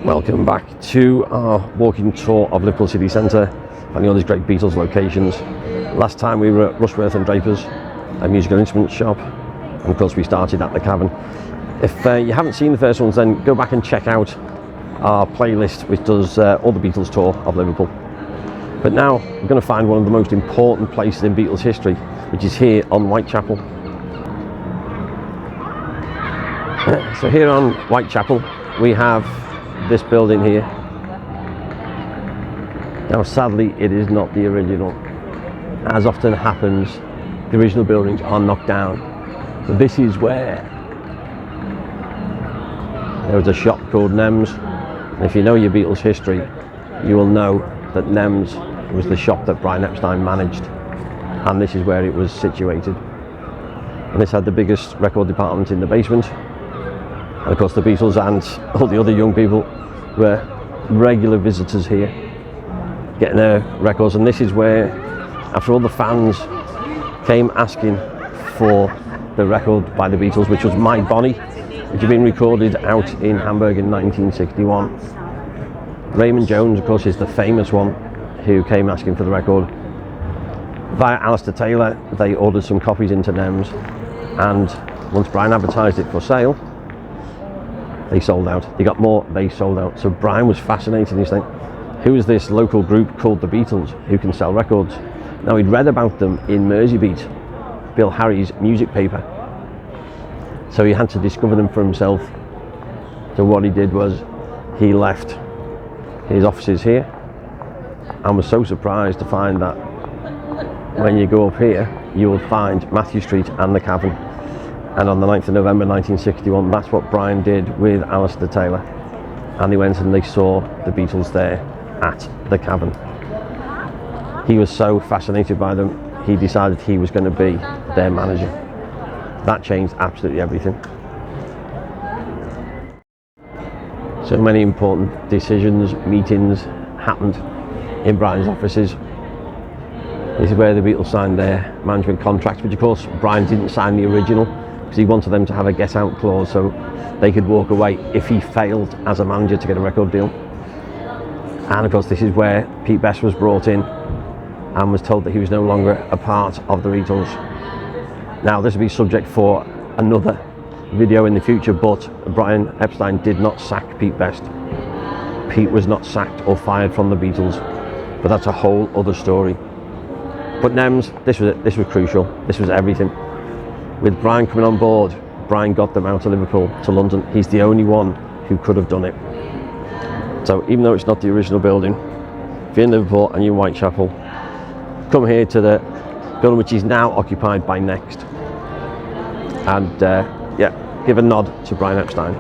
Welcome back to our walking tour of Liverpool city centre, finding all these great Beatles locations. Last time we were at Rushworth and Draper's, a musical instrument shop, and of course we started at the Cavern. If you haven't seen the first ones, then go back and check out our playlist which does all the Beatles tour of Liverpool. But now we're going to find one of the most important places in Beatles history, which is here on Whitechapel. So here on Whitechapel we have this building here. Now sadly it is not the original. As often happens, the original buildings are knocked down. But this is where there was a shop called NEMS. And if you know your Beatles history, you will know that NEMS was the shop that Brian Epstein managed, and this is where it was situated. And this had the biggest record department in the basement. And of course the Beatles and all the other young people were regular visitors here, getting their records. And this is where, after all the fans came asking for the record by the Beatles, which was My Bonnie, which had been recorded out in Hamburg in 1961. Raymond Jones, of course, is the famous one who came asking for the record. Via Alistair Taylor, they ordered some copies into NEMS, and once Brian advertised it for sale, they sold out. They got more, they sold out. So Brian was fascinated. He's like, who is this local group called the Beatles who can sell records? Now he'd read about them in Merseybeat, Bill Harry's music paper. So he had to discover them for himself. So what he did was he left his offices here and was so surprised to find that when you go up here, you will find Matthew Street and the Cavern. And on the 9th of November 1961, that's what Brian did with Alistair Taylor. And they went and they saw the Beatles there at the Cavern. He was so fascinated by them, he decided he was going to be their manager. That changed absolutely everything. So many important decisions, meetings happened in Brian's offices. This is where the Beatles signed their management contracts, which of course Brian didn't sign the original, because he wanted them to have a get out clause so they could walk away if he failed as a manager to get a record deal. And of course this is where Pete Best was brought in and was told that he was no longer a part of the Beatles. Now this will be subject for another video in the future, but Brian Epstein did not sack Pete Best. Pete was not sacked or fired from the Beatles, but that's a whole other story. But NEMS, this was it. This was crucial. This was everything. With Brian coming on board, Brian got them out of Liverpool to London. He's the only one who could have done it. So even though it's not the original building, if you're in Liverpool and you're in Whitechapel, come here to the building which is now occupied by Next, and yeah, give a nod to Brian Epstein.